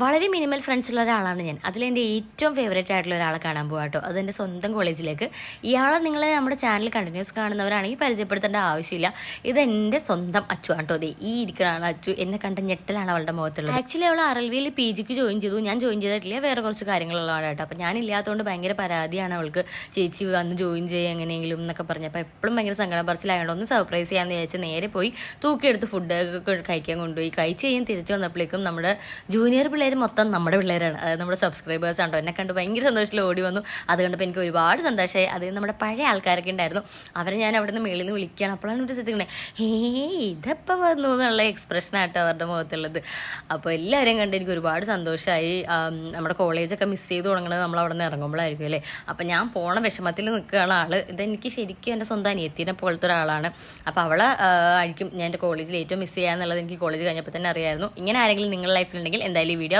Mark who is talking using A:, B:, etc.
A: വളരെ minimal friends ഉള്ള ഒരാളാണ് ഞാൻ. അതിലെൻ്റെ ഏറ്റവും ഫേവറേറ്റ് ആയിട്ടുള്ള ഒരാളെ കാണാൻ പോകാം കേട്ടോ. അതെൻ്റെ സ്വന്തം കോളേജിലേക്ക്. ഇയാളെ നിങ്ങൾ നമ്മുടെ ചാനൽ കണ്ടിന്യൂസ് കാണുന്നവരാണെങ്കിൽ പരിചയപ്പെടുത്തേണ്ട ആവശ്യമില്ല. ഇതെൻ്റെ സ്വന്തം അച്ചു കേട്ടോ. അതെ, ഈ ഇരിക്കണാണ് അച്ചു. എന്നെ കണ്ട ഞെട്ടലാണ് അവളുടെ മുഖത്തുള്ളത്. ആക്ച്വലി അവൾ RLVയിൽ PGക്ക് ജോയിൻ ചെയ്തു. ഞാൻ ജോയിൻ ചെയ്തിട്ടില്ല, വേറെ കുറച്ച് കാര്യങ്ങളുള്ളതാണ് കേട്ടോ. അപ്പോൾ ഞാനില്ലാത്തതുകൊണ്ട് ഭയങ്കര പരാതിയാണ് അവൾക്ക്. ചേച്ചി വന്ന് ജോയിൻ ചെയ്യുക എങ്ങനെയെങ്കിലും എന്നൊക്കെ പറഞ്ഞപ്പോൾ എപ്പോഴും ഭയങ്കര സങ്കടം പറച്ചിലായതുകൊണ്ട് ഒന്ന് സർപ്രൈസ് ചെയ്യാമെന്ന് വിചാരിച്ച് നേരെ പോയി തൂക്കിയെടുത്ത് ഫുഡ് കഴിക്കാൻ കൊണ്ടുപോയി. കഴിച്ച് കഴിഞ്ഞ് തിരിച്ചു വന്നപ്പോഴേക്കും നമ്മുടെ ജൂനിയർ പിള്ളേർ മൊത്തം നമ്മുടെ പിള്ളേരാണ്. അതായത് നമ്മുടെ സബ്സ്ക്രൈബേഴ്സ് ആണോ. എന്നെ കണ്ട് ഭയങ്കര സന്തോഷത്തിൽ ഓടി വന്നു. അത് കണ്ടപ്പോൾ എനിക്ക് ഒരുപാട് സന്തോഷമായി. അത് നമ്മുടെ പഴയ ആൾക്കാരൊക്കെ ഉണ്ടായിരുന്നു. അവരെ ഞാൻ അവിടെ നിന്ന് മേളിൽ നിന്ന് വിളിക്കുകയാണ്. അപ്പോഴാണ് ഒരു ശ്രദ്ധിക്കണേ, ഇതെപ്പോൾ വന്നു എന്നുള്ള എക്സ്പ്രഷനായിട്ടോ അവരുടെ മുഖത്തുള്ളത്. അപ്പോൾ എല്ലാവരെയും കണ്ട് എനിക്ക് ഒരുപാട് സന്തോഷമായി. നമ്മുടെ കോളേജൊക്കെ മിസ് ചെയ്ത് തുടങ്ങുന്നത് നമ്മൾ അവിടെ നിന്ന് ഇറങ്ങുമ്പോഴായിരിക്കും അല്ലേ. അപ്പം ഞാൻ പോണ വിഷമത്തിൽ നിൽക്കുകയാണ് ആൾ. ഇതെനിക്ക് ശരിക്കും എൻ്റെ സ്വന്തം അനിയത്തിനെ പോലത്തെ ഒരാളാണ്. അപ്പോൾ അവളെ ആയിരിക്കും ഞാൻ എൻ്റെ കോളേജിൽ ഏറ്റവും മിസ് ചെയ്യാന്നുള്ളത് എനിക്ക് കോളേജ് കഴിഞ്ഞപ്പോൾ തന്നെ അറിയായിരുന്നു. ഇങ്ങനെ ആരെങ്കിലും നിങ്ങളുടെ ലൈഫിലുണ്ടെങ്കിൽ എന്തായാലും ഈ വീഡിയോ